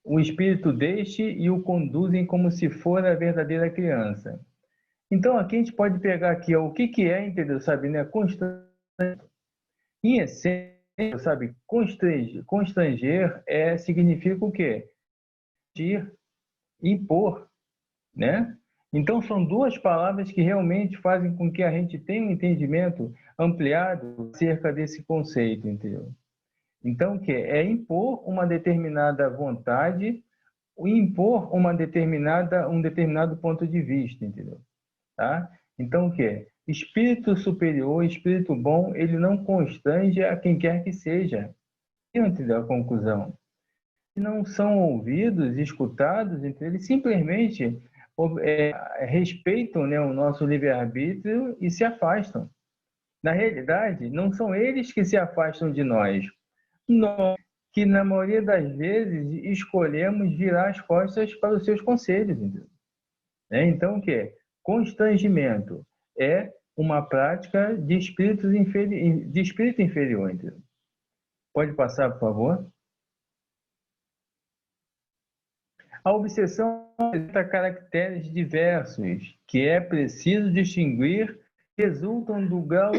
o espírito deste e o conduzem como se for a verdadeira criança. Então, aqui a gente pode pegar aqui, ó, o que que é, entendeu, sabe, né? Em essência, sabe, constranger significa o quê? Impor, né? Então, são duas palavras que realmente fazem com que a gente tenha um entendimento ampliado acerca desse conceito, entendeu? Então, o que é impor uma determinada vontade, impor um determinado ponto de vista, entendeu? Tá? Então, o que é? Espírito superior, espírito bom, ele não constrange a quem quer que seja. Entendeu a conclusão? Não são ouvidos, escutados, eles simplesmente respeitam, né, o nosso livre-arbítrio e se afastam. Na realidade, não são eles que se afastam de nós. Nós, que na maioria das vezes escolhemos virar as costas para os seus conselhos. Entendeu? Então, o que é? Constrangimento é uma prática de espírito inferior. Entendeu? Pode passar, por favor? A obsessão apresenta caracteres diversos, que é preciso distinguir, resultam do grau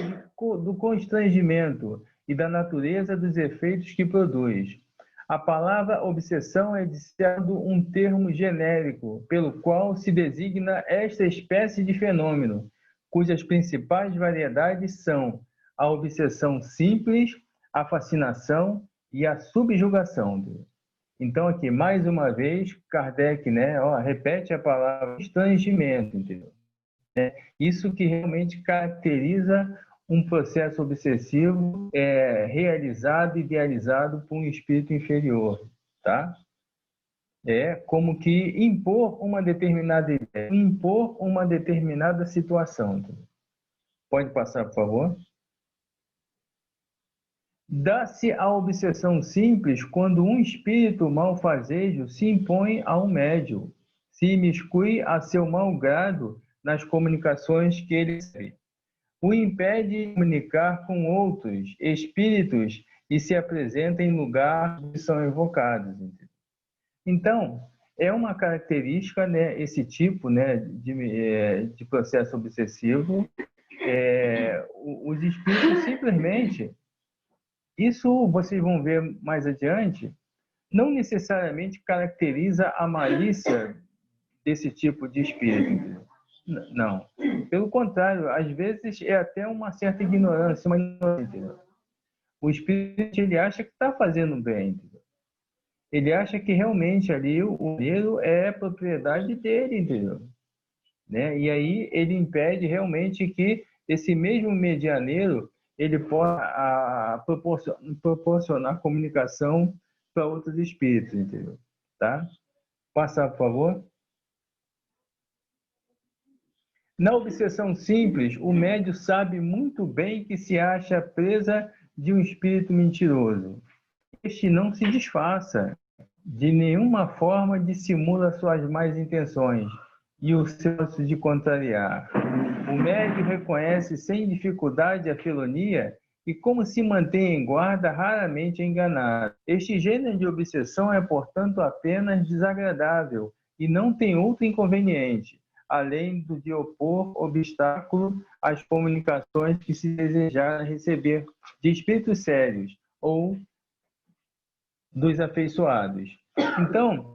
do constrangimento e da natureza dos efeitos que produz. A palavra obsessão é, de certo, um termo genérico, pelo qual se designa esta espécie de fenômeno, cujas principais variedades são a obsessão simples, a fascinação e a subjugação. Então, aqui, mais uma vez, Kardec, né, repete a palavra constrangimento, entendeu? Isso que realmente caracteriza um processo obsessivo realizado, idealizado por um espírito inferior, tá? É como que impor uma determinada ideia, impor uma determinada situação. Entendeu? Pode passar, por favor? Dá-se a obsessão simples quando um espírito malfazejo se impõe a um médium, se imiscui a seu mau grado nas comunicações que ele recebe, o impede de comunicar com outros espíritos e se apresenta em lugar que são evocados. Então, é uma característica, né, esse tipo, né, de processo obsessivo. Os espíritos simplesmente, isso vocês vão ver mais adiante, não necessariamente caracteriza a malícia desse tipo de espírito. Não. Pelo contrário, às vezes é até uma certa ignorância, uma ignorância. O espírito, ele acha que está fazendo bem. Entendeu? Ele acha que realmente ali o dinheiro é propriedade dele, entendeu? Né? E aí ele impede realmente que esse mesmo medianeiro ele possa proporcionar comunicação para outros espíritos, entendeu? Tá? Passar, por favor. Na obsessão simples, o médium sabe muito bem que se acha presa de um espírito mentiroso. Este não se disfarça, de nenhuma forma dissimula suas más intenções e o senso de contrariar. O médium reconhece sem dificuldade a felonia e, como se mantém em guarda, raramente é enganado. Este gênero de obsessão é, portanto, apenas desagradável e não tem outro inconveniente, além do de opor obstáculo às comunicações que se desejar receber de espíritos sérios ou dos afeiçoados. Então,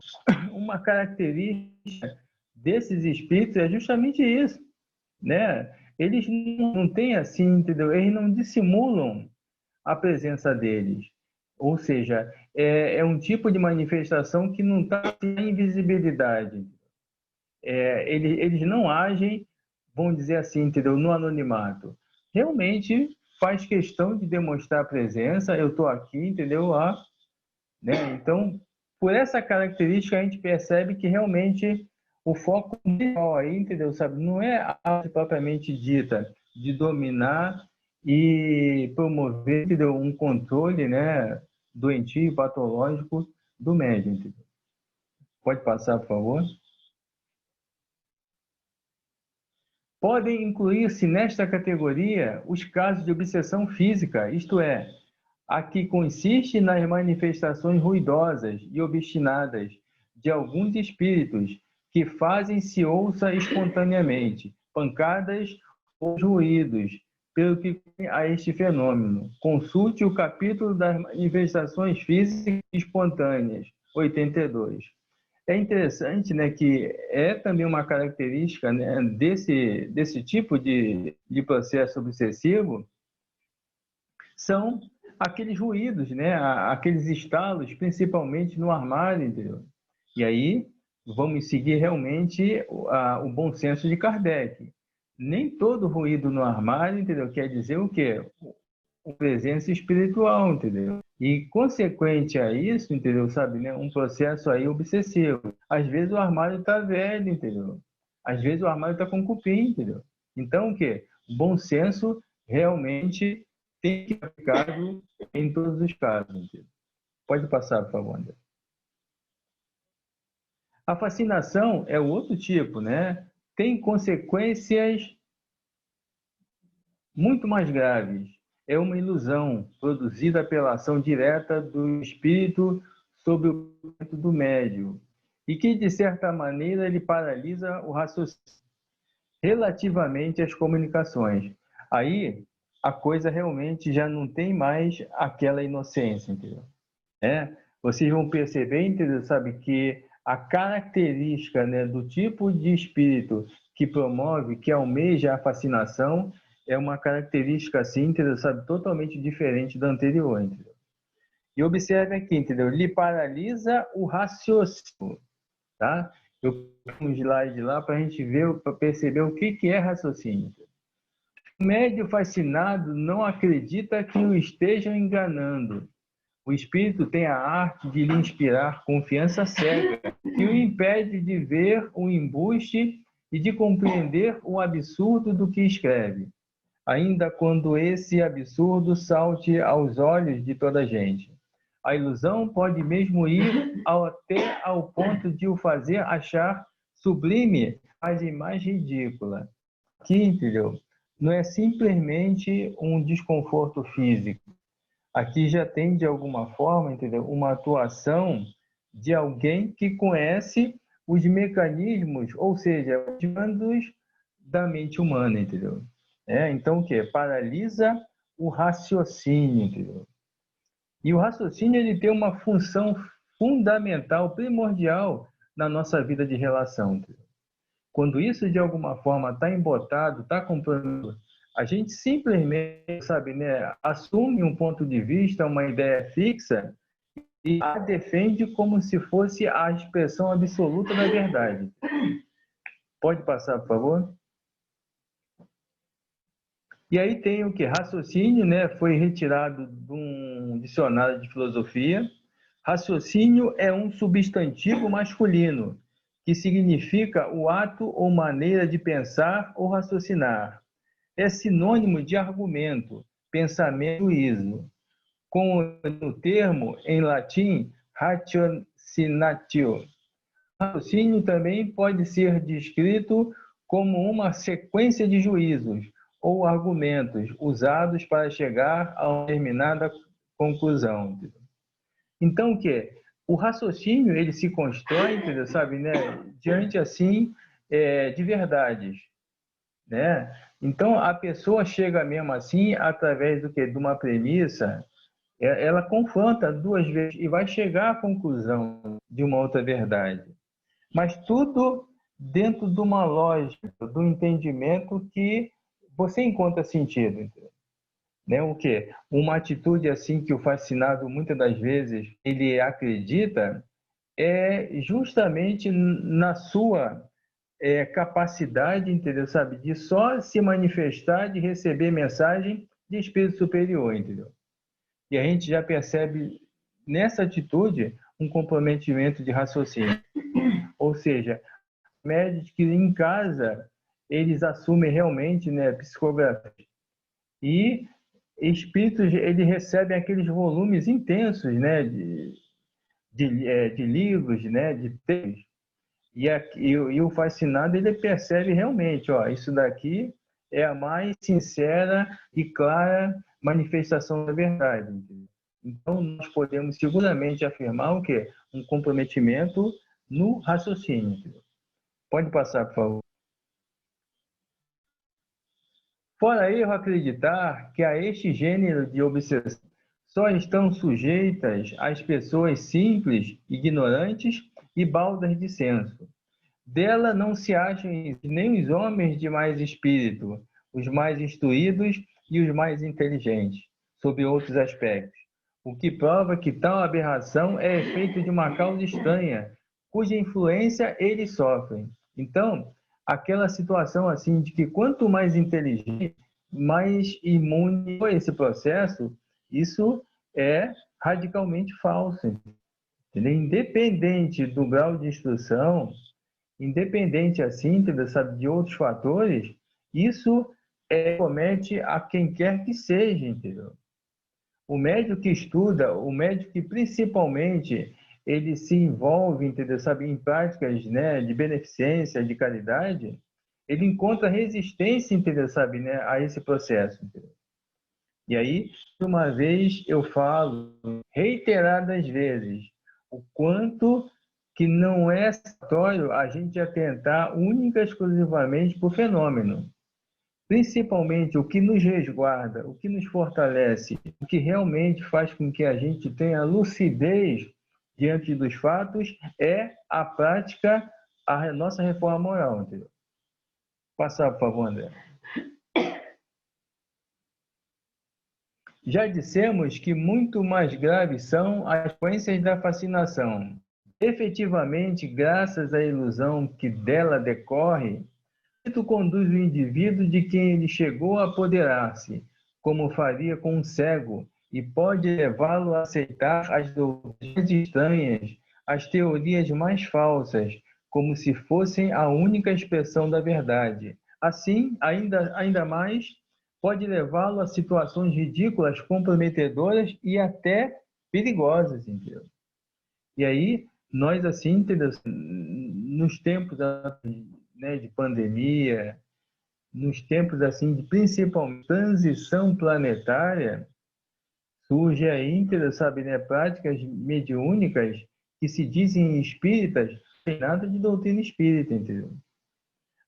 uma característica desses espíritos é justamente isso, né? Eles não têm assim, entendeu? Eles não dissimulam a presença deles. Ou seja, um tipo de manifestação que não está em invisibilidade. Eles não agem, vamos dizer assim, entendeu? No anonimato. Realmente faz questão de demonstrar a presença, eu estou aqui, entendeu? Né? Então, por essa característica, a gente percebe que realmente o foco principal aí, entendeu? Sabe? Não é a arte propriamente dita de dominar e promover, entendeu? Um controle, né, doentio, patológico do médium. Entendeu? Pode passar, por favor? Podem incluir-se nesta categoria os casos de obsessão física, isto é, a que consiste nas manifestações ruidosas e obstinadas de alguns espíritos que fazem se ouça espontaneamente, pancadas ou ruídos, pelo que a este fenômeno. Consulte o capítulo das manifestações físicas espontâneas, 82. É interessante, né, que é também uma característica, né, desse tipo de processo obsessivo, são aqueles ruídos, né, aqueles estalos, principalmente no armário, entendeu? E aí vamos seguir realmente o bom senso de Kardec. Nem todo ruído no armário, entendeu, quer dizer o quê? Uma presença espiritual, entendeu? E consequente a isso, entendeu, sabe, né, um processo aí obsessivo. Às vezes o armário está velho, entendeu? Às vezes o armário está com cupim, entendeu? Então o quê? O bom senso realmente tem que ser aplicado em todos os casos, entendeu? Pode passar, por favor, André. A fascinação é outro tipo, né? Tem consequências muito mais graves. É uma ilusão produzida pela ação direta do espírito sobre o corpo do médium e que, de certa maneira, ele paralisa o raciocínio relativamente às comunicações. Aí, a coisa realmente já não tem mais aquela inocência, entendeu? Vocês vão perceber, entendeu? Sabe, que a característica, né, do tipo de espírito que promove, que almeja a fascinação, é uma característica, assim, entendeu? Sabe, totalmente diferente da anterior, entendeu? E observe aqui, entendeu? Ele paralisa o raciocínio, tá? Eu pus um slide lá para a gente ver, para perceber o que é raciocínio. O médium fascinado não acredita que o estejam enganando. O espírito tem a arte de lhe inspirar confiança cega, que o impede de ver o embuste e de compreender o absurdo do que escreve, ainda quando esse absurdo salte aos olhos de toda a gente. A ilusão pode mesmo ir até ao ponto de o fazer achar sublime, mas mais ridícula. Aqui, entendeu? Não é simplesmente um desconforto físico. Aqui já tem, de alguma forma, entendeu? Uma atuação de alguém que conhece os mecanismos, ou seja, os mandos da mente humana, entendeu? Então, o quê? Paralisa o raciocínio, entendeu? E o raciocínio ele tem uma função fundamental, primordial na nossa vida de relação, entendeu? Quando isso, de alguma forma, está embotado, está comprometido, a gente simplesmente, sabe, né, assume um ponto de vista, uma ideia fixa e a defende como se fosse a expressão absoluta da verdade. Pode passar, por favor? E aí tem o que? Raciocínio, né? Foi retirado de um dicionário de filosofia. Raciocínio é um substantivo masculino, que significa o ato ou maneira de pensar ou raciocinar. É sinônimo de argumento, pensamento, juízo, com o termo em latim ratiocinatio. Raciocínio também pode ser descrito como uma sequência de juízos ou argumentos usados para chegar a uma determinada conclusão. Então, o que? O raciocínio ele se constrói, entendeu? Sabe, né? Diante assim de verdades, né? Então a pessoa chega mesmo assim através do que? De uma premissa, ela confronta duas vezes e vai chegar à conclusão de uma outra verdade. Mas tudo dentro de uma lógica, do entendimento que você encontra sentido. Entendeu? Né? O quê? Uma atitude assim que o fascinado muitas das vezes ele acredita é justamente na sua capacidade, entendeu? Sabe, de só se manifestar, de receber mensagem de espírito superior, entendeu? E a gente já percebe nessa atitude um comprometimento de raciocínio. Ou seja, médicos que em casa eles assumem realmente, né, psicografia. E espíritos, eles recebem aqueles volumes intensos, né, de livros, né, de textos. E o fascinado, ele percebe realmente, ó, isso daqui é a mais sincera e clara manifestação da verdade. Então, nós podemos seguramente afirmar o quê? Um comprometimento no raciocínio. Pode passar, por favor. Fora erro acreditar que a este gênero de obsessão só estão sujeitas as pessoas simples, ignorantes e baldas de senso. Dela não se acham nem os homens de mais espírito, os mais instruídos e os mais inteligentes, sob outros aspectos. O que prova que tal aberração é efeito de uma causa estranha, cuja influência eles sofrem. Então, aquela situação assim de que quanto mais inteligente, mais imune a esse processo, isso é radicalmente falso. Entendeu? Independente do grau de instrução, independente assim, entendeu? Sabe, de outros fatores, isso comete a quem quer que seja, entendeu? O médico que estuda, o médico que principalmente ele se envolve, entendeu? Sabe, em práticas, né, de beneficência, de caridade, ele encontra resistência, entendeu? Sabe, né, a esse processo, entendeu? E aí, uma vez eu falo, reiteradas vezes, o quanto que não é satisfatório a gente atentar única e exclusivamente para o fenômeno. Principalmente o que nos resguarda, o que nos fortalece, o que realmente faz com que a gente tenha lucidez diante dos fatos é a prática, a nossa reforma moral. Entendeu? Passar, por favor, André. Já dissemos que muito mais graves são as consequências da fascinação. Efetivamente, graças à ilusão que dela decorre, isso conduz o indivíduo de quem ele chegou a apoderar-se, como faria com um cego, e pode levá-lo a aceitar as doutrinas estranhas, as teorias mais falsas, como se fossem a única expressão da verdade. Assim, ainda mais, pode levá-lo a situações ridículas, comprometedoras e até perigosas, entendeu? E aí, nós, assim, entendeu? Nos tempos, né, de pandemia, nos tempos, assim, de principalmente transição planetária, surge aí, entendeu? Sabe, né, práticas mediúnicas que se dizem espíritas, não tem nada de doutrina espírita, entendeu?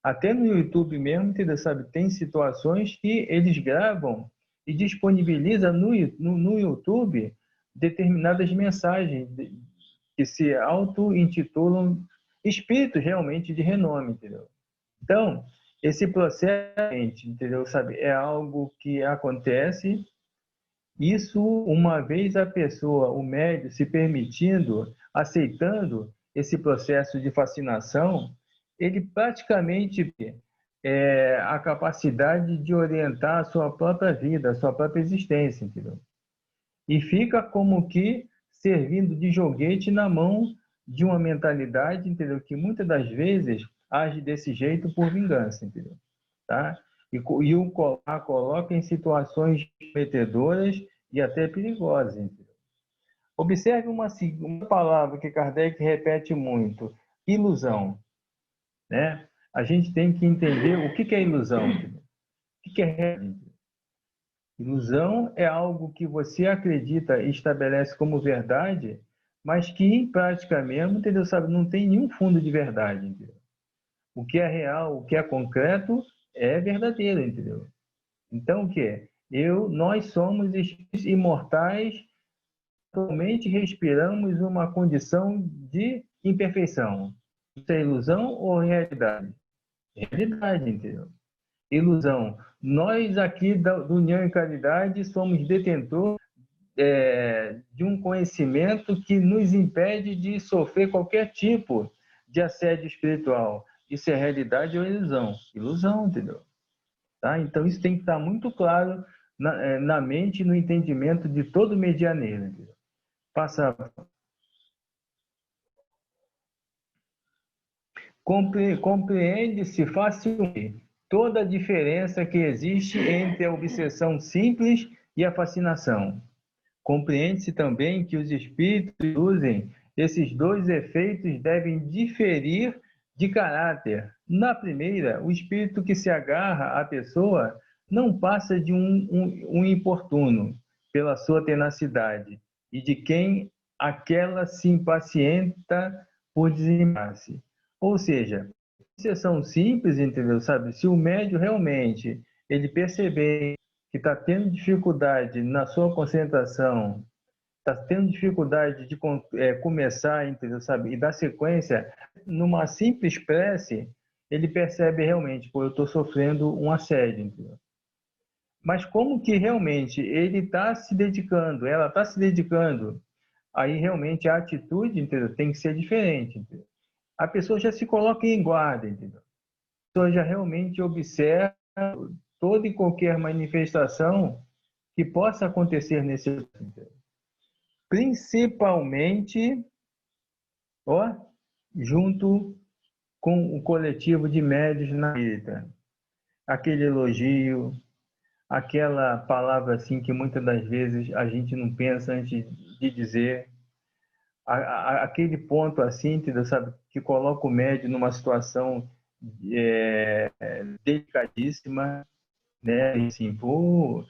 Até no YouTube mesmo, entendeu? Sabe, tem situações que eles gravam e disponibilizam no YouTube determinadas mensagens que se auto-intitulam espíritos realmente de renome, entendeu? Então, esse processo, entendeu? Sabe, é algo que acontece. Isso, uma vez a pessoa, o médium, se permitindo, aceitando esse processo de fascinação, ele praticamente a capacidade de orientar a sua própria vida, a sua própria existência, entendeu? E fica como que servindo de joguete na mão de uma mentalidade, entendeu? Que muitas das vezes age desse jeito por vingança, entendeu? Tá? E o coloca em situações metedoras e até perigosas, entendeu? Observe uma palavra que Kardec repete muito: ilusão, né? A gente tem que entender o que é ilusão, entendeu? O que é realidade. Ilusão é algo que você acredita e estabelece como verdade, mas que em prática mesmo, entendeu? Sabe, não tem nenhum fundo de verdade, entendeu? O que é real, o que é concreto, é verdadeiro, entendeu? Então, o que é? Nós somos espíritos imortais, atualmente respiramos uma condição de imperfeição. Isso é ilusão ou realidade? Realidade, entendeu? Ilusão. Nós aqui do União e Caridade somos detentores de um conhecimento que nos impede de sofrer qualquer tipo de assédio espiritual. Isso é realidade ou ilusão? Ilusão, entendeu? Tá? Então, isso tem que estar muito claro na mente e no entendimento de todo medianeiro. Entendeu? Passa. Compreende-se facilmente toda a diferença que existe entre a obsessão simples e a fascinação. Compreende-se também que os espíritos que usem esses dois efeitos devem diferir de caráter. Na primeira, o espírito que se agarra à pessoa não passa de um importuno pela sua tenacidade, e de quem aquela se impacienta por desenganar-se. Ou seja, exceção simples, entendeu? Sabe? Se o médium realmente ele perceber que está tendo dificuldade na sua concentração, está tendo dificuldade de começar, entendeu? Sabe? E dar sequência, numa simples prece, ele percebe realmente, pô, eu estou sofrendo um assédio, entendeu? Mas como que realmente ele está se dedicando, ela está se dedicando, aí realmente a atitude, entendeu? Tem que ser diferente, entendeu? A pessoa já se coloca em guarda, entendeu? A pessoa já realmente observa toda e qualquer manifestação que possa acontecer nesse entendeu? Principalmente, ó, junto com o coletivo de médios na vida. Aquele elogio, aquela palavra assim que muitas das vezes a gente não pensa antes de dizer, aquele ponto assim, entendeu? Sabe, que coloca o médio numa situação delicadíssima, né? E assim, pô,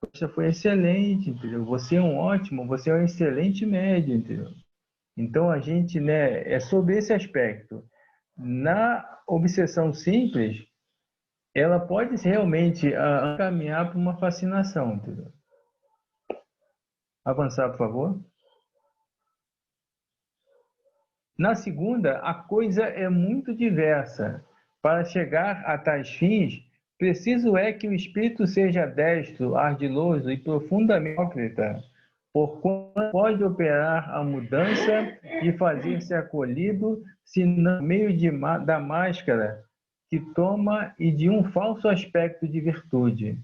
poxa, foi excelente, entendeu? Você é um ótimo, você é um excelente médio, entendeu? Então a gente, né, é sobre esse aspecto. Na obsessão simples, ela pode realmente caminhar para uma fascinação, entendeu? Avançar, por favor. Na segunda, a coisa é muito diversa. Para chegar a tais fins, preciso é que o espírito seja destro, ardiloso e profundamente hipócrita, porquanto pode operar a mudança e fazer-se acolhido, se não por meio da máscara que toma e de um falso aspecto de virtude.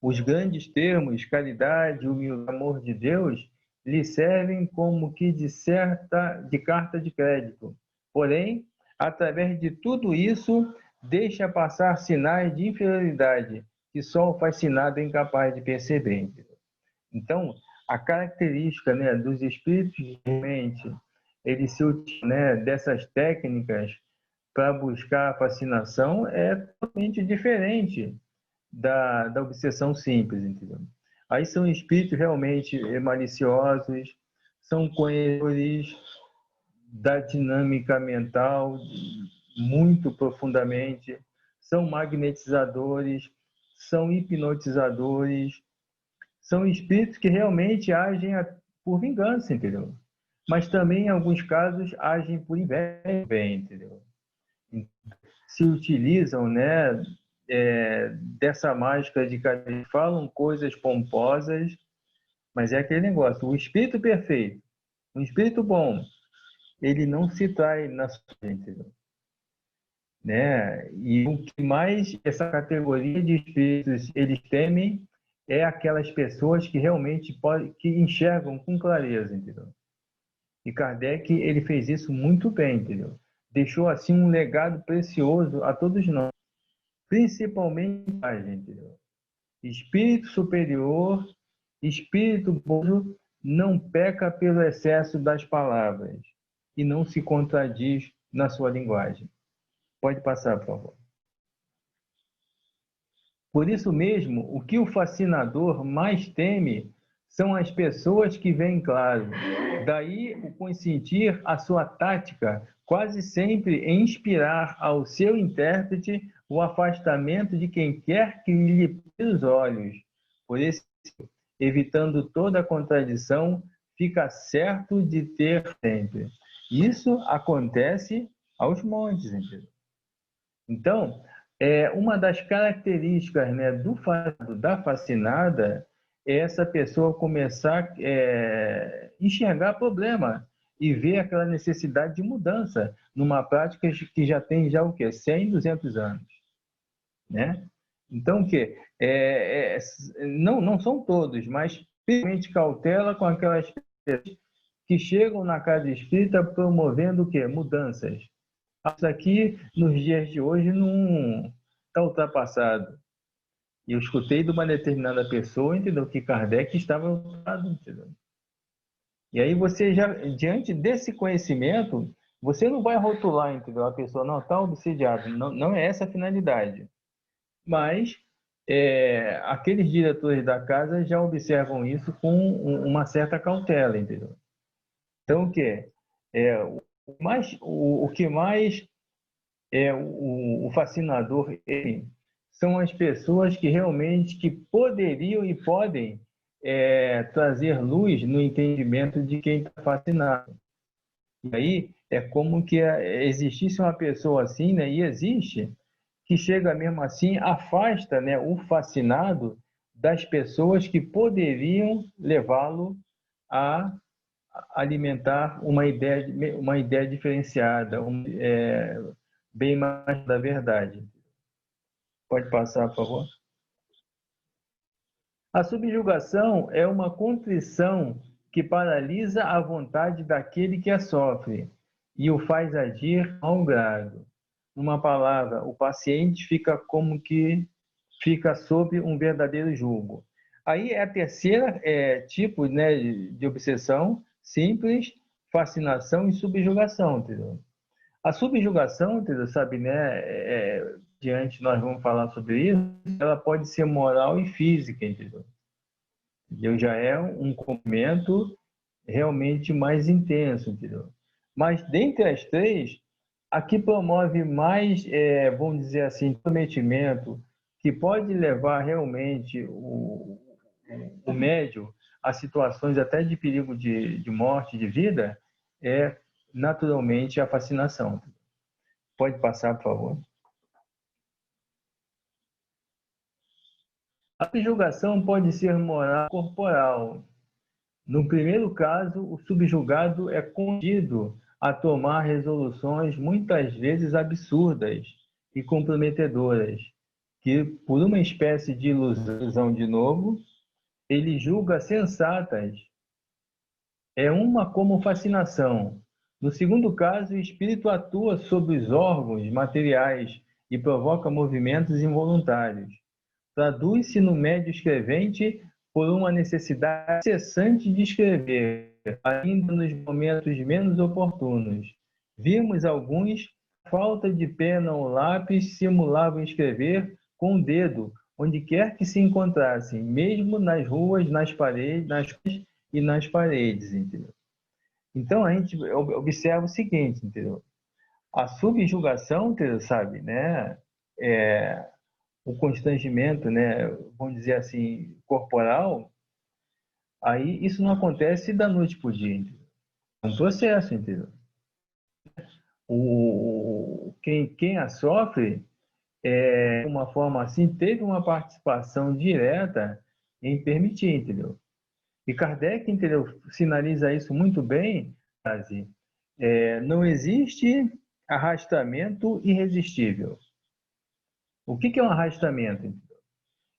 Os grandes termos, caridade, humildade, amor de Deus, lhe servem como que de carta de crédito. Porém, através de tudo isso, deixa passar sinais de inferioridade, que só o fascinado é incapaz de perceber. Então, a característica, né, dos espíritos de mente, eles se utilizam, né, dessas técnicas para buscar a fascinação é totalmente diferente da obsessão simples, entendeu? Aí são espíritos realmente maliciosos, são conhecedores da dinâmica mental muito profundamente, são magnetizadores, são hipnotizadores, são espíritos que realmente agem por vingança, entendeu? Mas também, em alguns casos, agem por inveja, entendeu? Se utilizam, né, dessa mágica de que falam coisas pomposas, mas é aquele negócio, o espírito perfeito, o espírito bom, ele não se trai na sua gente, né? E o que mais essa categoria de espíritos eles temem é aquelas pessoas que realmente que enxergam com clareza, entendeu? E Kardec, ele fez isso muito bem, entendeu? Deixou assim um legado precioso a todos nós, principalmente a gente, entendeu? Espírito superior, espírito bom, não peca pelo excesso das palavras e não se contradiz na sua linguagem. Pode passar, por favor. Por isso mesmo, o que o fascinador mais teme são as pessoas que veem claro. Daí o consentir a sua tática quase sempre em inspirar ao seu intérprete o afastamento de quem quer que lhe pise os olhos. Por isso, evitando toda contradição, fica certo de ter sempre. Isso acontece aos montes, entendeu? Então, uma das características, né, da fascinada é essa pessoa começar a enxergar problema e ver aquela necessidade de mudança numa prática que já tem já o quê? 100, 200 anos, né? Então, o quê? Não são todos, mas principalmente cautela com aquelas pessoas que chegam na casa espírita promovendo o quê? Mudanças. Isso aqui, nos dias de hoje, não está ultrapassado. E eu escutei de uma determinada pessoa, entendeu? Que Kardec estava ultrapassado, entendeu? E aí você já, diante desse conhecimento, você não vai rotular, entendeu? A pessoa não está obsediada, não é essa a finalidade. Mas aqueles diretores da casa já observam isso com uma certa cautela, entendeu? Então, o que o que mais o fascinador são as pessoas que realmente que poderiam e podem trazer luz no entendimento de quem está fascinado. E aí é como que existisse uma pessoa assim, né? E existe, que chega mesmo assim, afasta, né, o fascinado das pessoas que poderiam levá-lo a alimentar uma ideia diferenciada, bem mais da verdade. Pode passar, por favor. A subjugação é uma contrição que paralisa a vontade daquele que a sofre e o faz agir ao grado. Numa palavra, o paciente fica como que fica sob um verdadeiro jugo. Aí é a terceira tipo, né, de obsessão, simples, fascinação e subjugação, entendeu? A subjugação, entendeu, sabe, né, diante nós vamos falar sobre isso, ela pode ser moral e física, entendeu? Já é um comportamento realmente mais intenso, entendeu? Mas dentre as três, a que promove mais, vamos dizer assim, comprometimento, que pode levar realmente o médium a situações até de perigo de morte, de vida, é naturalmente a fascinação. Pode passar, por favor. A subjugação pode ser moral corporal. No primeiro caso, o subjugado é conduzido a tomar resoluções muitas vezes absurdas e comprometedoras, que, por uma espécie de ilusão de novo, ele julga sensatas. É uma como fascinação. No segundo caso, o espírito atua sobre os órgãos materiais e provoca movimentos involuntários. Traduz-se no médio escrevente por uma necessidade incessante de escrever, ainda nos momentos menos oportunos. Vimos alguns, falta de pena ou lápis, simulavam escrever com o dedo, onde quer que se encontrassem, mesmo nas ruas, nas paredes, e nas paredes, entendeu? Então a gente observa o seguinte, entendeu? A subjugação, entendeu, sabe, né? O constrangimento, né, vamos dizer assim, corporal, aí isso não acontece da noite para o dia, entendeu? É um processo, entendeu? Quem a sofre, de uma forma assim, teve uma participação direta em permitir, entendeu? E Kardec, entendeu, sinaliza isso muito bem, não existe arrastamento irresistível. O que é um arrastamento?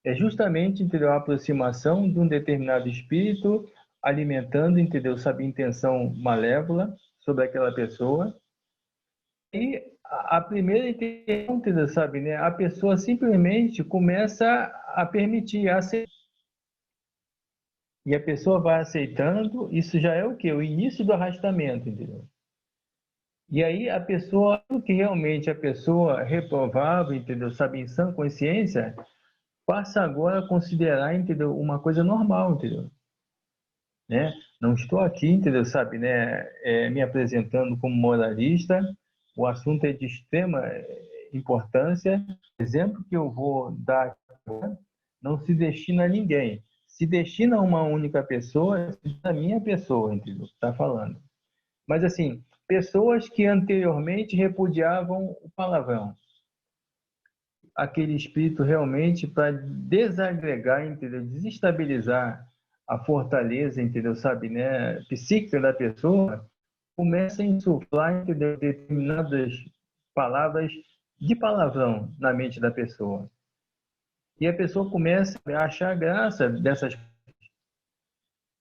É justamente, entendeu, a aproximação de um determinado espírito alimentando, entendeu, sabe, intenção malévola sobre aquela pessoa. E a primeira intenção, entendeu, sabe, né, a pessoa simplesmente começa a permitir, a aceitar. E a pessoa vai aceitando, isso já é o quê? O início do arrastamento, entendeu? E aí a pessoa, o que realmente a pessoa reprovava, entendeu, sabe, em sã consciência, passa agora a considerar, entendeu, uma coisa normal, entendeu? Né? Não estou aqui, entendeu, sabe, né, me apresentando como moralista, o assunto é de extrema importância. O exemplo que eu vou dar agora não se destina a ninguém, se destina a uma única pessoa, a minha pessoa, entendeu? Está falando. Mas assim, pessoas que anteriormente repudiavam o palavrão, aquele espírito realmente para desagregar, entendeu? Desestabilizar a fortaleza, entendeu? Sabe, né? Psíquica da pessoa, começa a insuflar, entendeu? Determinadas palavras de palavrão na mente da pessoa. E a pessoa começa a achar graça dessas.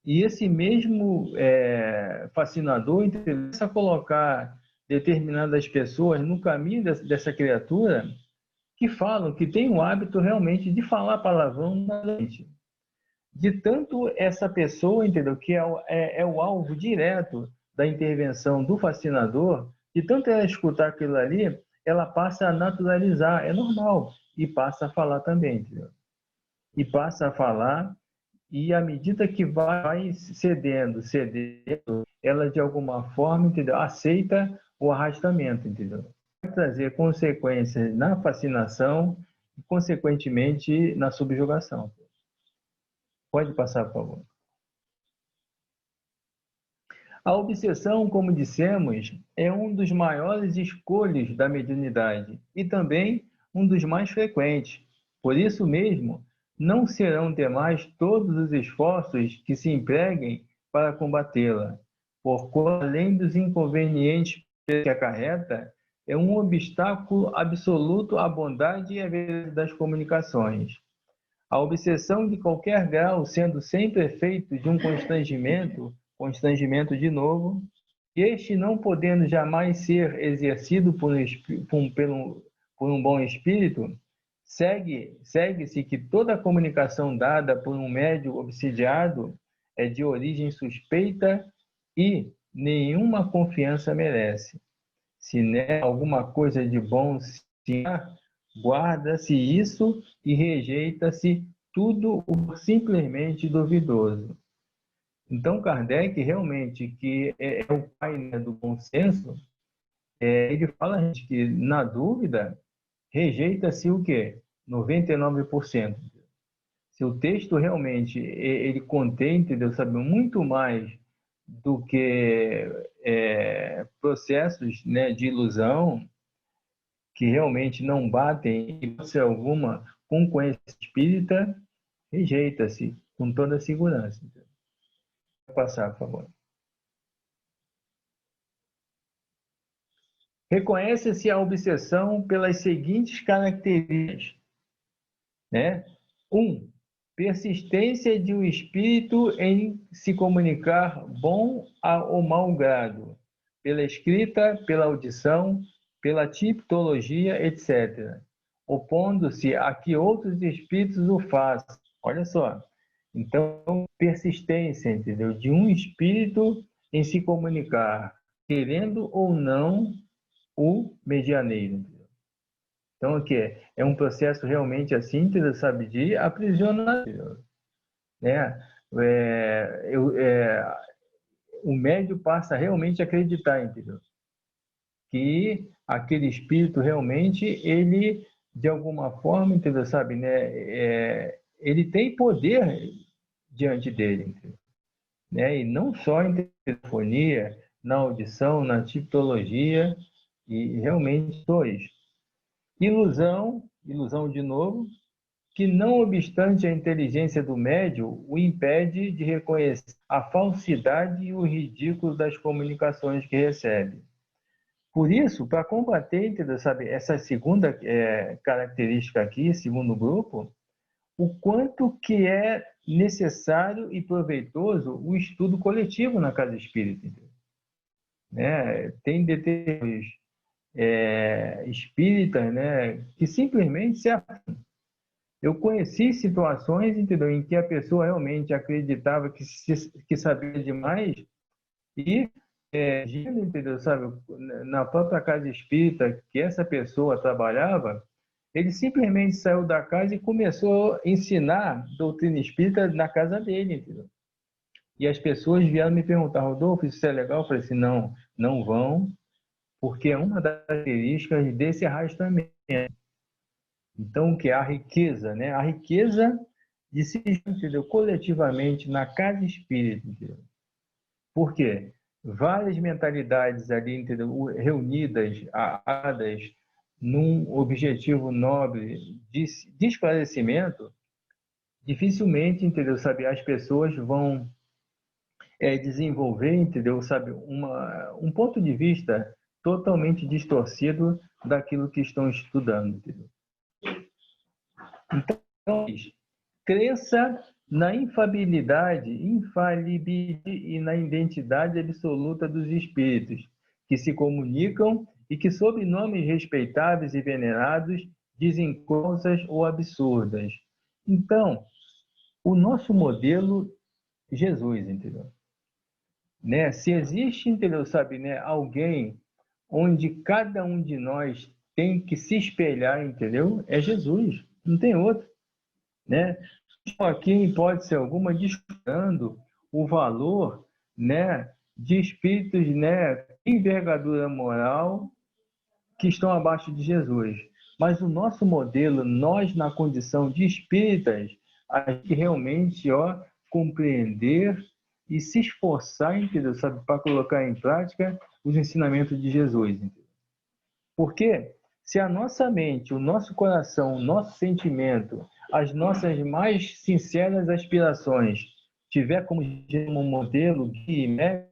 E esse mesmo fascinador, entendeu? Começa a colocar determinadas pessoas no caminho dessa criatura que falam, que tem o hábito realmente de falar palavrão na mente. De tanto essa pessoa, entendeu, que é o alvo direto da intervenção do fascinador, de tanto ela escutar aquilo ali, ela passa a naturalizar, é normal, e passa a falar também, entendeu? e passa a falar, e à medida que vai cedendo, ela de alguma forma, entendeu? Aceita o arrastamento, entendeu? Vai trazer consequências na fascinação e, consequentemente, na subjugação. Pode passar, por favor. A obsessão, como dissemos, é um dos maiores escolhos da mediunidade e também um dos mais frequentes. Por isso mesmo, não serão demais todos os esforços que se empreguem para combatê-la, porquanto, além dos inconvenientes que acarreta, é um obstáculo absoluto à bondade e à verdade das comunicações. A obsessão de qualquer grau sendo sempre efeito de um constrangimento de novo, este não podendo jamais ser exercido por um bom espírito, segue-se que toda comunicação dada por um médium obsidiado é de origem suspeita e nenhuma confiança merece. Se nela alguma coisa de bom se há, guarda-se isso e rejeita-se tudo o simplesmente duvidoso. Então, Kardec, realmente, que é o pai, né, do bom senso, ele fala, gente, que, na dúvida, rejeita-se o quê? 99%. Se o texto realmente ele contém, entendeu, sabe, muito mais do que processos, né, de ilusão, que realmente não batem, em hipótese alguma, com conhecimento espírita, rejeita-se com toda a segurança. Vou passar, por favor. Reconhece-se a obsessão pelas seguintes características, né? 1. Persistência de um espírito em se comunicar bom ou mau grado, pela escrita, pela audição, pela tipologia, etc., opondo-se a que outros espíritos o façam. Olha só. Então, persistência, entendeu? De um espírito em se comunicar, querendo ou não o medianeiro. Então, o que é um processo realmente assim, entendeu? Sabe, de aprisionamento, né? O médium passa realmente a acreditar, entendeu? Que aquele espírito realmente, ele, de alguma forma, entendeu? Sabe, né? Ele tem poder diante dele, entendeu? Né? E não só em telefonia, na audição, na tipologia, e realmente dois. Ilusão de novo, que não obstante a inteligência do médium, o impede de reconhecer a falsidade e o ridículo das comunicações que recebe. Por isso, para combater, entendeu, sabe, essa segunda característica aqui, segundo grupo, o quanto que é necessário e proveitoso o estudo coletivo na casa espírita. Entendeu? Né? Tem determinados espíritas, né, que simplesmente se afastam. Eu conheci situações, entendeu, em que a pessoa realmente acreditava que sabia demais e, entendeu, sabe, na própria casa espírita que essa pessoa trabalhava, ele simplesmente saiu da casa e começou a ensinar doutrina espírita na casa dele, entendeu? E as pessoas vieram me perguntar, Rodolfo, isso é legal? Eu falei assim, não, não vão, porque é uma das características desse arrastamento. Então, o que é a riqueza, né? A riqueza de se, entendeu, coletivamente na casa espírita, entendeu? Por quê? Várias mentalidades ali, entendeu, reunidas, aradas, num objetivo nobre de esclarecimento, dificilmente, entendeu, sabe, as pessoas vão desenvolver, entendeu, sabe, um ponto de vista totalmente distorcido daquilo que estão estudando, entendeu? Então, cresça na infalibilidade e na identidade absoluta dos espíritos, que se comunicam e que, sob nomes respeitáveis e venerados, dizem coisas ou absurdas. Então, o nosso modelo, Jesus, entendeu? Né? Se existe, entendeu, sabe, né, alguém onde cada um de nós tem que se espelhar, entendeu? É Jesus, não tem outro. né? Aqui, em hipótese alguma, discutindo o valor, né, de espíritos, né, de envergadura moral que estão abaixo de Jesus. Mas o nosso modelo, nós na condição de espíritas, a gente realmente, ó, compreender e se esforçar, entendeu? Sabe, para colocar em prática os ensinamentos de Jesus. Entendeu? Porque se a nossa mente, o nosso coração, o nosso sentimento, as nossas mais sinceras aspirações tiver como modelo, guia e mestre,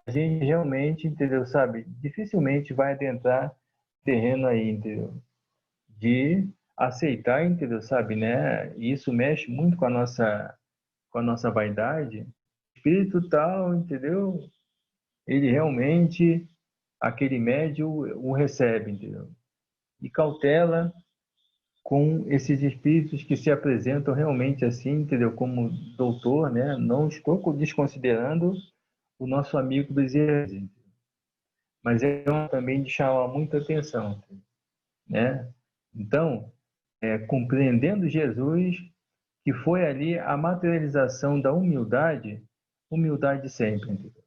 a gente realmente, entendeu, sabe, dificilmente vai adentrar terreno aí, entendeu? De aceitar, entendeu, sabe, né? E isso mexe muito com a nossa vaidade. O espírito tal, entendeu? Ele realmente, aquele médium o recebe, entendeu? E cautela com esses espíritos que se apresentam realmente assim, entendeu? Como doutor, né? Não estou desconsiderando o nosso amigo Bezerra, mas é também de chamar muita atenção, né? Então, compreendendo Jesus, que foi ali a materialização da humildade, humildade sempre, entendeu?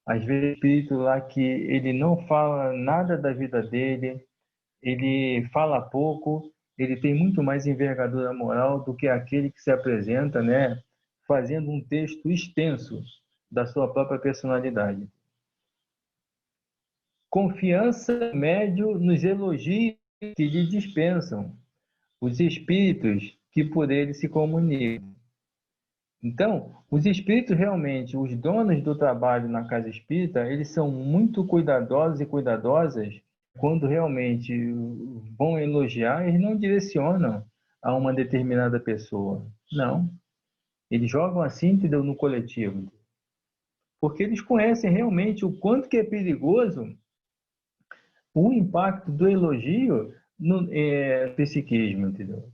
Às vezes, o espírito lá que ele não fala nada da vida dele, ele fala pouco, ele tem muito mais envergadura moral do que aquele que se apresenta, né, fazendo um texto extenso da sua própria personalidade. Confiança médio nos elogios que lhe dispensam, os espíritos que por ele se comunicam. Então, os espíritos realmente, os donos do trabalho na casa espírita, eles são muito cuidadosos e cuidadosas quando realmente vão elogiar, eles não direcionam a uma determinada pessoa. Não. Eles jogam assim, entendeu, no coletivo. Porque eles conhecem realmente o quanto que é perigoso o impacto do elogio no psiquismo, entendeu?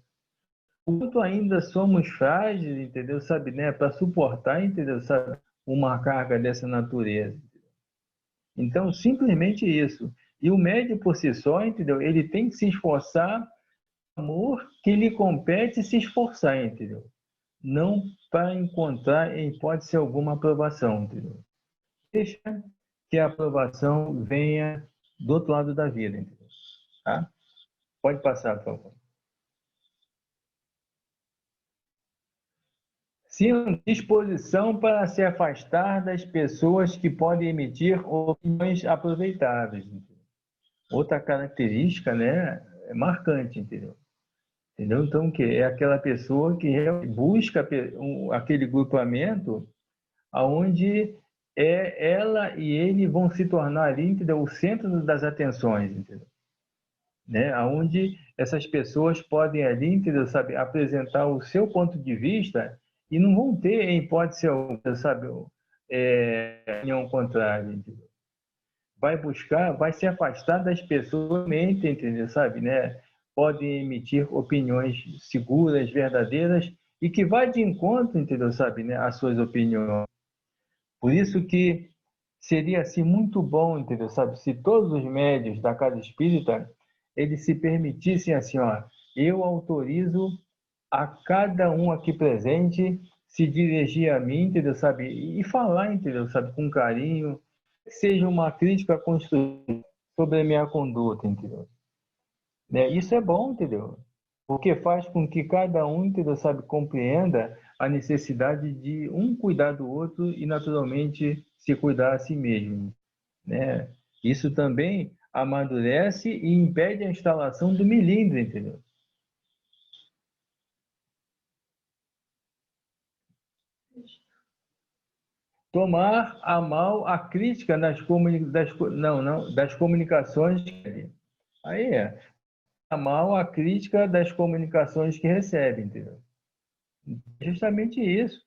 O quanto ainda somos frágeis, entendeu? Sabe, né? Para suportar, entendeu? Sabe, uma carga dessa natureza. Então, simplesmente isso. E o médium por si só, entendeu? Ele tem que se esforçar, amor que lhe compete se esforçar, entendeu? Não para encontrar, em hipótese alguma, aprovação, entendeu? Deixa que a aprovação venha do outro lado da vida, entendeu? Tá? Pode passar, por favor. Sim, disposição para se afastar das pessoas que podem emitir opiniões aproveitáveis. Outra característica, né, é marcante, entendeu? Entendeu? Então, que é aquela pessoa que busca aquele grupamento aonde ela e ele vão se tornar ali, entendeu? O centro das atenções, entendeu? Né? Aonde essas pessoas podem ali, entendeu? Sabe, apresentar o seu ponto de vista e não vão ter, em hipótese alguma, sabe, opinião contrária, entendeu? Vai buscar, vai se afastar das pessoas, entendeu? Sabe, né? Podem emitir opiniões seguras, verdadeiras e que vai de encontro, entendeu? Sabe, né? As suas opiniões. Por isso que seria assim muito bom, entendeu? Sabe, se todos os médios da casa espírita eles se permitissem assim, ó, eu autorizo a cada um aqui presente se dirigir a mim, entendeu? Sabe, e falar, entendeu? Sabe, com carinho, que seja uma crítica construtiva sobre a minha conduta, entendeu? Né? Isso é bom, entendeu? Porque faz com que cada um, entendeu, sabe, compreenda a necessidade de um cuidar do outro e, naturalmente, se cuidar a si mesmo, né? Isso também amadurece e impede a instalação do melindre, entendeu? Tomar a mal a crítica das comunicações. Aí é, a mal a crítica das comunicações que recebe, entendeu? Justamente isso,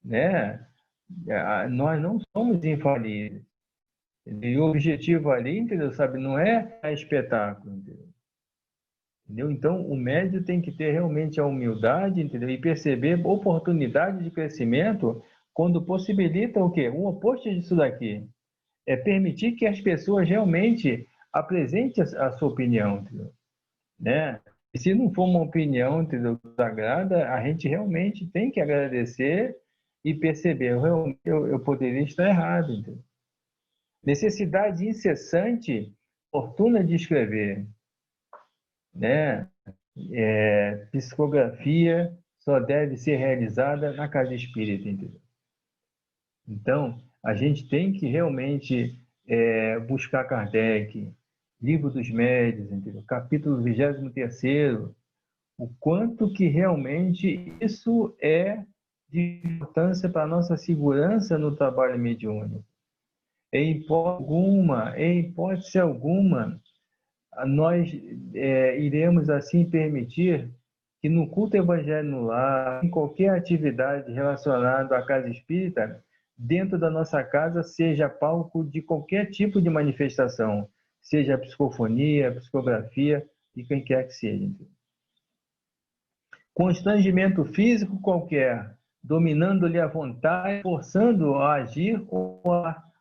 né? Nós não somos infalíveis. E o objetivo ali, entendeu? Sabe, não é a espetáculo, entendeu? Entendeu? Então, o médio tem que ter realmente a humildade, entendeu? E perceber oportunidade de crescimento quando possibilita o quê? O oposto disso daqui. É permitir que as pessoas realmente apresentem a sua opinião, entendeu? Né? E se não for uma opinião, entendeu, sagrada, a gente realmente tem que agradecer e perceber, eu poderia estar errado, entendeu? Necessidade incessante, fortuna de escrever, né? Psicografia só deve ser realizada na casa espírita, entendeu? Então, a gente tem que realmente buscar Kardec, Livro dos Médiuns, entendeu? Capítulo 23º, o quanto que realmente isso é de importância para a nossa segurança no trabalho mediúnico. Em hipótese alguma, nós iremos assim permitir que no culto evangelho no lar, em qualquer atividade relacionada à casa espírita, dentro da nossa casa seja palco de qualquer tipo de manifestação, seja psicofonia, psicografia e quem quer que seja. Constrangimento físico qualquer, dominando-lhe a vontade, forçando-o a agir ou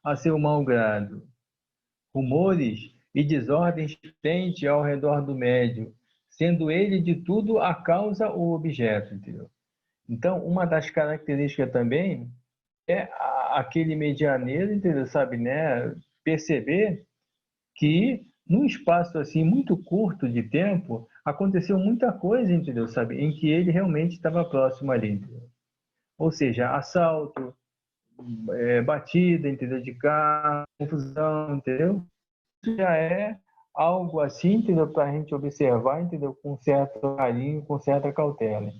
a seu mau grado. Rumores e desordens tente ao redor do médium, sendo ele de tudo a causa ou objeto, entendeu? Então, uma das características também é aquele medianeiro, entendeu? Sabe, né? Perceber que num espaço assim muito curto de tempo aconteceu muita coisa, entendeu? Sabe, em que ele realmente estava próximo ali, entendeu? Ou seja, assalto, batida, entendeu? De carro, confusão, entendeu? Isso já é algo assim, entendeu? Para a gente observar, entendeu? Com certo carinho, com certa cautela.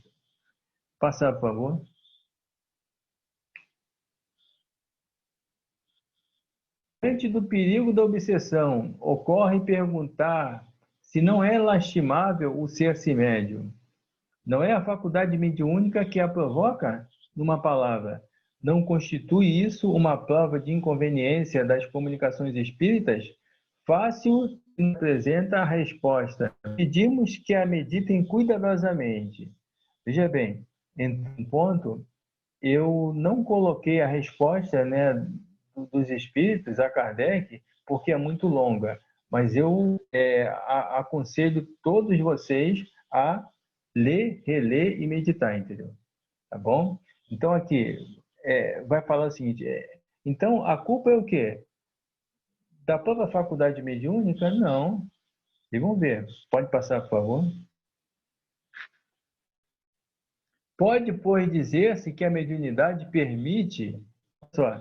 Passar, por favor. Diante do perigo da obsessão, ocorre perguntar se não é lastimável o ser-se médium. Não é a faculdade mediúnica que a provoca? Numa palavra, não constitui isso uma prova de inconveniência das comunicações espíritas? Fácil apresenta a resposta. Pedimos que a meditem cuidadosamente. Veja bem, em um ponto, eu não coloquei a resposta, né, dos espíritos a Kardec, porque é muito longa, mas eu aconselho todos vocês a ler, reler e meditar, entendeu? Tá bom? Então, aqui, vai falar o seguinte, então, a culpa é o quê? Da própria faculdade mediúnica? Não. E vamos ver. Pode passar, por favor. Pode, pois, dizer-se que a mediunidade permite, só,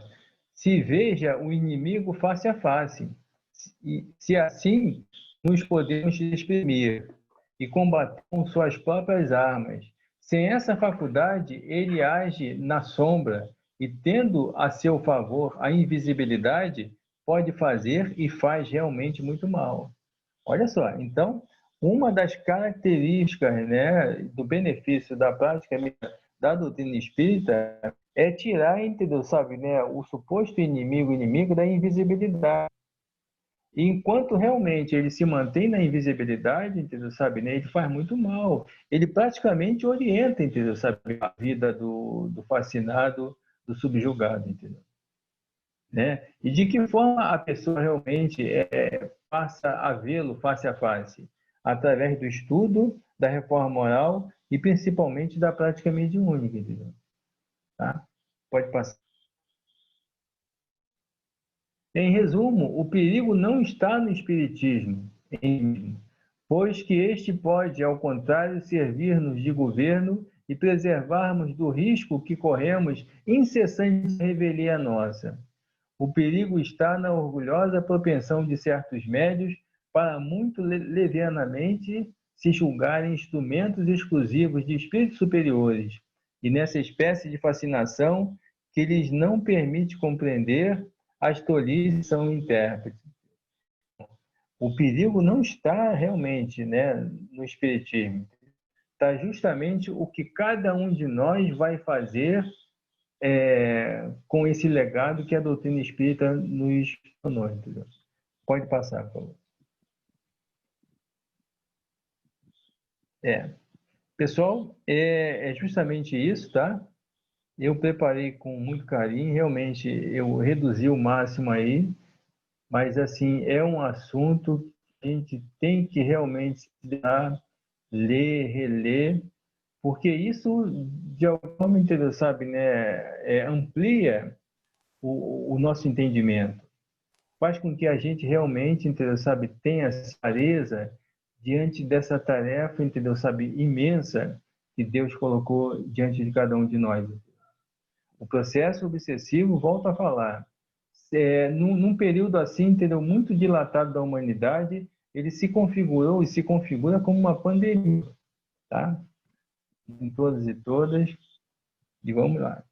se veja o inimigo face a face, e se assim nos podemos exprimir e combater com suas próprias armas. Sem essa faculdade, ele age na sombra e, tendo a seu favor a invisibilidade, pode fazer e faz realmente muito mal. Olha só, então, uma das características, né, do benefício da prática da doutrina espírita é tirar, entendeu, sabe, né, o suposto inimigo da invisibilidade. E enquanto realmente ele se mantém na invisibilidade, entendeu, sabe, né, ele faz muito mal. Ele praticamente orienta, entendeu, sabe, a vida do fascinado, do subjugado, entendeu? Né? E de que forma a pessoa realmente passa a vê-lo face a face? Através do estudo, da reforma moral e principalmente da prática mediúnica, entendeu? Tá? Pode passar. Em resumo, o perigo não está no espiritismo, pois que este pode, ao contrário, servir-nos de governo e preservar-nos do risco que corremos incessante de revelia nossa. O perigo está na orgulhosa propensão de certos médios para muito levianamente se julgarem instrumentos exclusivos de espíritos superiores, e nessa espécie de fascinação que lhes não permite compreender as tolices são intérpretes. O perigo não está realmente, né, no espiritismo. Está justamente o que cada um de nós vai fazer com esse legado que a doutrina espírita nos tornou. Entendeu? Pode passar, por favor. Pessoal, é justamente isso, tá? Eu preparei com muito carinho, realmente eu reduzi o máximo aí, mas assim, é um assunto que a gente tem que realmente se dar, ler, reler, porque isso, de alguma forma, entendeu, sabe, né, amplia o nosso entendimento, faz com que a gente realmente, entendeu, sabe, tenha clareza diante dessa tarefa, entendeu, sabe, imensa que Deus colocou diante de cada um de nós. O processo obsessivo, volto a falar, num período assim, entendeu, muito dilatado da humanidade, ele se configurou e se configura como uma pandemia, tá? Em todas e todas, e vamos lá.